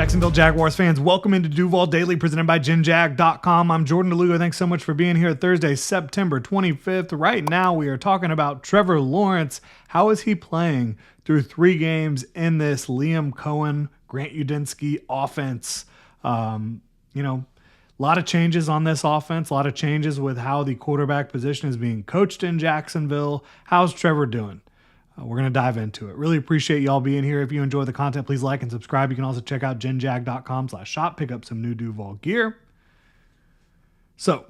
Jacksonville Jaguars fans, welcome into Duval Daily presented by GenJag.com. I'm Jordan DeLugo. Thanks so much for being here Thursday, September 25th. Right now, we are talking about Trevor Lawrence. How is he playing through 3 games in this Liam Cohen, Grant Udinski offense? A lot of changes on this offense, a lot of changes with how the quarterback position is being coached in Jacksonville. How's Trevor doing? We're going to dive into it. Really appreciate y'all being here. If you enjoy the content, please like and subscribe. You can also check out genjag.com/shop, pick up some new Duval gear. So,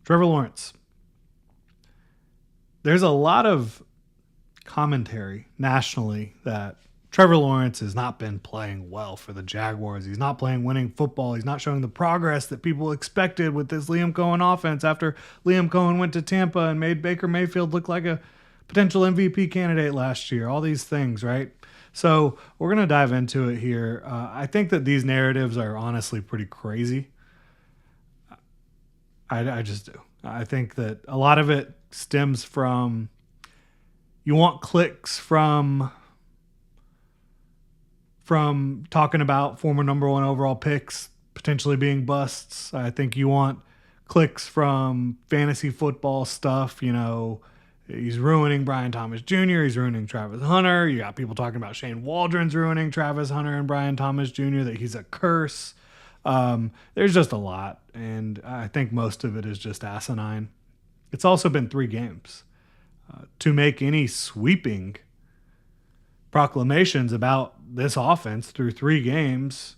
Trevor Lawrence. There's a lot of commentary nationally that Trevor Lawrence has not been playing well for the Jaguars. He's not playing winning football. He's not showing the progress that people expected with this Liam Cohen offense after Liam Cohen went to Tampa and made Baker Mayfield look like a potential MVP candidate last year, all these things, right? So we're going to dive into it here. I think that these narratives are honestly pretty crazy. I just do. I think that a lot of it stems from, you want clicks from talking about former number 1 overall picks potentially being busts. I think you want clicks from fantasy football stuff, He's ruining Brian Thomas Jr. He's ruining Travis Hunter. You got people talking about Shane Waldron's ruining Travis Hunter and Brian Thomas Jr., that he's a curse. There's just a lot, and I think most of it is just asinine. It's also been 3 games. To make any sweeping proclamations about this offense through 3 games,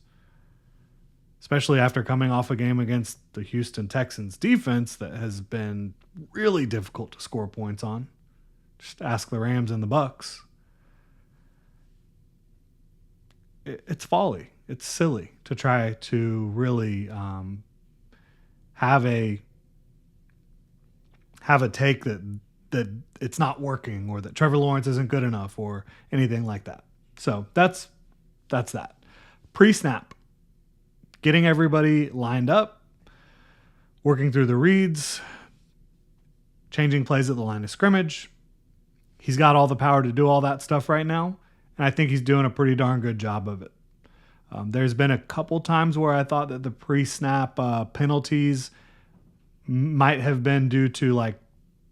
especially after coming off a game against the Houston Texans defense that has been really difficult to score points on. Just ask the Rams and the Bucks. It's folly. It's silly to try to really have a take that it's not working, or that Trevor Lawrence isn't good enough, or anything like that. So that's that. Pre-snap. Getting everybody lined up, working through the reads, changing plays at the line of scrimmage. He's got all the power to do all that stuff right now, and I think he's doing a pretty darn good job of it. There's been a couple times where I thought that the pre-snap penalties might have been due to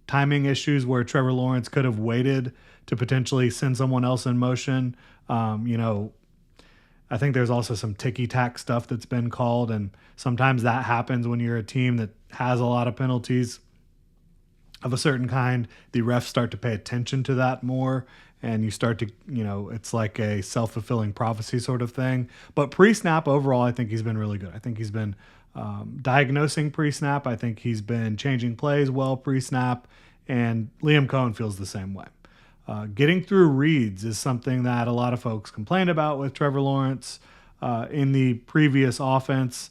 timing issues, where Trevor Lawrence could have waited to potentially send someone else in motion. I think there's also some ticky-tack stuff that's been called, and sometimes that happens when you're a team that has a lot of penalties of a certain kind. The refs start to pay attention to that more, and you start to, it's like a self-fulfilling prophecy sort of thing. But pre-snap overall, I think he's been really good. I think he's been diagnosing pre-snap. I think he's been changing plays well pre-snap, and Liam Cohen feels the same way. Getting through reads is something that a lot of folks complained about with Trevor Lawrence in the previous offense.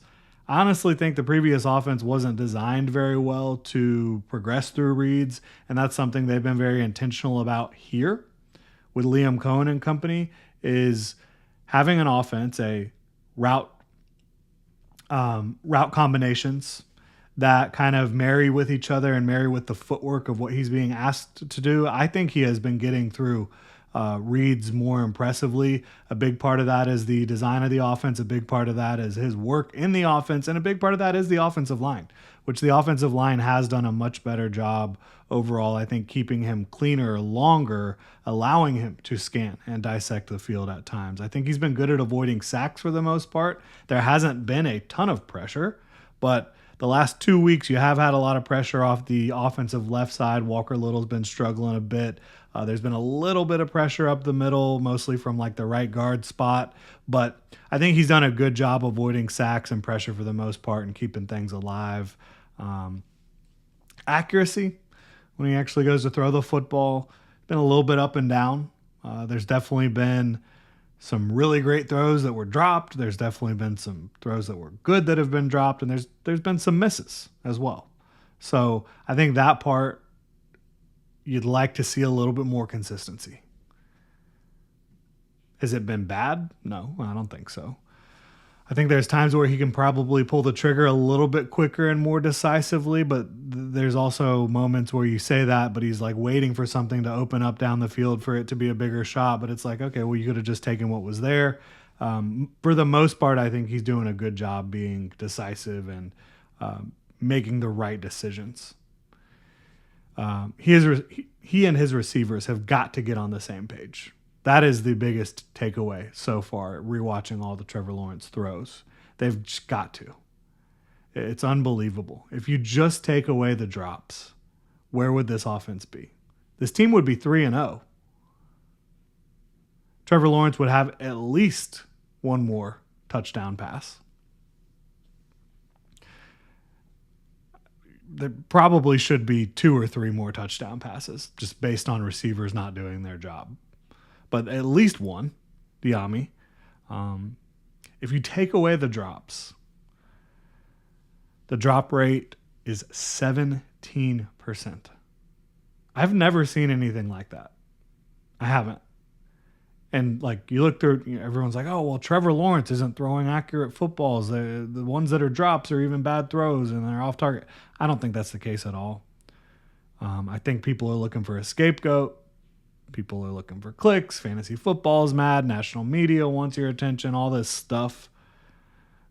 I honestly think the previous offense wasn't designed very well to progress through reads, and that's something they've been very intentional about here with Liam Cohen and company, is having an offense, a route combinations that kind of marry with each other and marry with the footwork of what he's being asked to do. I think he has been getting through reads more impressively. A big part of that is the design of the offense. A big part of that is his work in the offense. And a big part of that is the offensive line, which the offensive line has done a much better job overall. I think keeping him cleaner longer, allowing him to scan and dissect the field at times. I think he's been good at avoiding sacks for the most part. There hasn't been a ton of pressure, but the last 2 weeks, you have had a lot of pressure off the offensive left side. Walker Little's been struggling a bit. There's been a little bit of pressure up the middle, mostly from the right guard spot. But I think he's done a good job avoiding sacks and pressure for the most part and keeping things alive. Accuracy, when he actually goes to throw the football, been a little bit up and down. There's definitely been some really great throws that were dropped. There's definitely been some throws that were good that have been dropped, and there's been some misses as well. So I think that part, you'd like to see a little bit more consistency. Has it been bad? No, I don't think so. I think there's times where he can probably pull the trigger a little bit quicker and more decisively, but there's also moments where you say that, but he's waiting for something to open up down the field for it to be a bigger shot. But it's okay, well, you could have just taken what was there. For the most part, I think he's doing a good job being decisive and making the right decisions. He and his receivers have got to get on the same page. That is the biggest takeaway so far, rewatching all the Trevor Lawrence throws. They've just got to. It's unbelievable. If you just take away the drops, where would this offense be? This team would be 3-0. Trevor Lawrence would have at least one more touchdown pass. There probably should be 2 or 3 more touchdown passes, just based on receivers not doing their job. But at least one, Diami. If you take away the drops, the drop rate is 17%. I've never seen anything like that. I haven't. And like you look through, everyone's like, oh, well, Trevor Lawrence isn't throwing accurate footballs. The ones that are drops are even bad throws and they're off target. I don't think that's the case at all. I think people are looking for a scapegoat. People are looking for clicks. Fantasy football is mad. National media wants your attention. All this stuff.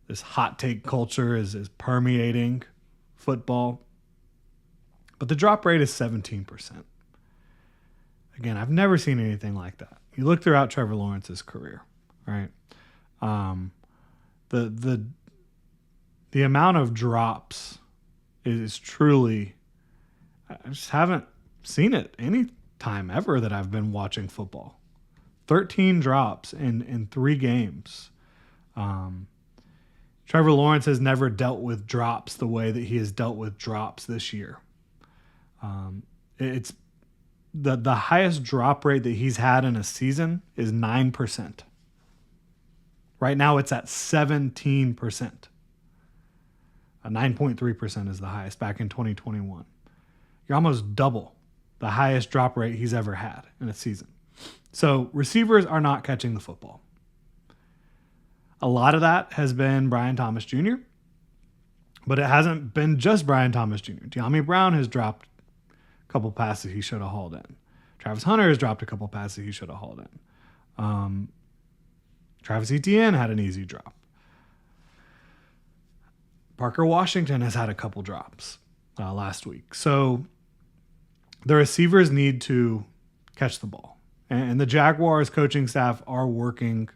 This hot take culture is permeating football. But the drop rate is 17%. Again, I've never seen anything like that. You look throughout Trevor Lawrence's career, right? The amount of drops is truly, I just haven't seen it any time ever that I've been watching football. 13 drops in 3 games. Trevor Lawrence has never dealt with drops the way that he has dealt with drops this year. It's the highest drop rate that he's had in a season is 9%. Right now it's at 17%. 9.3% is the highest back in 2021. You're almost double the highest drop rate he's ever had in a season. So receivers are not catching the football. A lot of that has been Brian Thomas Jr., but it hasn't been just Brian Thomas Jr. De'Ami Brown has dropped a couple passes he should have hauled in. Travis Hunter has dropped a couple passes he should have hauled in. Travis Etienne had an easy drop. Parker Washington has had a couple drops last week. So the receivers need to catch the ball. And the Jaguars coaching staff are working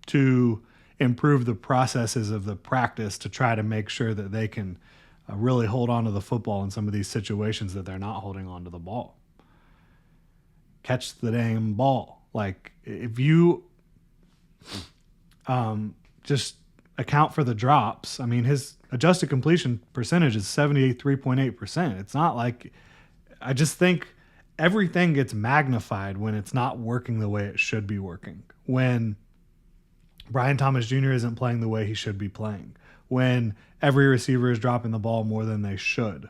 to improve the processes of the practice to try to make sure that they can really hold on to the football in some of these situations that they're not holding on to the ball. Catch the damn ball. Like, if you just account for the drops, I mean, his adjusted completion percentage is 73.8%. It's not like, I just think everything gets magnified when it's not working the way it should be working. When Brian Thomas Jr. isn't playing the way he should be playing. When every receiver is dropping the ball more than they should.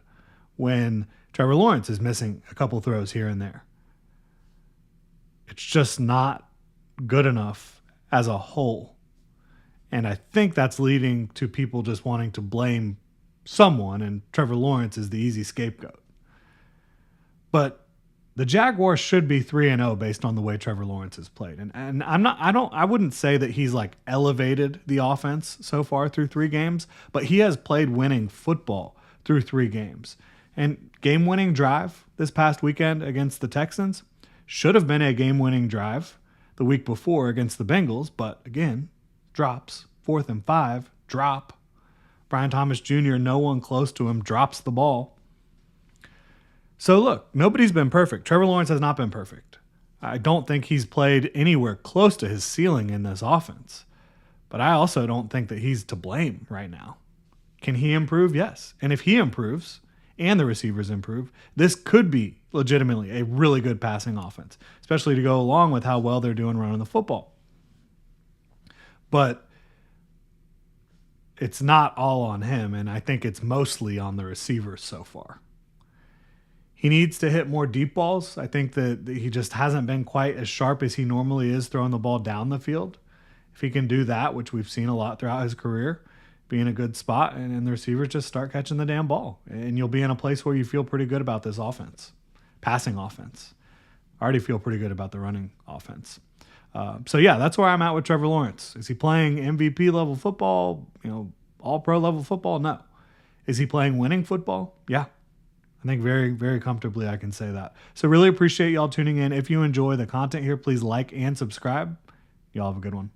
When Trevor Lawrence is missing a couple throws here and there. It's just not good enough as a whole. And I think that's leading to people just wanting to blame someone, and Trevor Lawrence is the easy scapegoat. But the Jaguars should be 3-0 based on the way Trevor Lawrence has played. And I wouldn't say that he's like elevated the offense so far through 3 games, but he has played winning football through 3 games. And game-winning drive this past weekend against the Texans should have been a game-winning drive the week before against the Bengals, but again, drops. 4th and 5, drop. Brian Thomas Jr., no one close to him, drops the ball. So look, nobody's been perfect. Trevor Lawrence has not been perfect. I don't think he's played anywhere close to his ceiling in this offense. But I also don't think that he's to blame right now. Can he improve? Yes. And if he improves and the receivers improve, this could be legitimately a really good passing offense, especially to go along with how well they're doing running the football. But it's not all on him, and I think it's mostly on the receivers so far. He needs to hit more deep balls. I think that he just hasn't been quite as sharp as he normally is throwing the ball down the field. If he can do that, which we've seen a lot throughout his career, be in a good spot, and the receivers just start catching the damn ball. And you'll be in a place where you feel pretty good about this offense, passing offense. I already feel pretty good about the running offense. So yeah, that's where I'm at with Trevor Lawrence. Is he playing MVP level football? All pro level football? No. Is he playing winning football? Yeah. I think very, very comfortably I can say that. So really appreciate y'all tuning in. If you enjoy the content here, please like and subscribe. Y'all have a good one.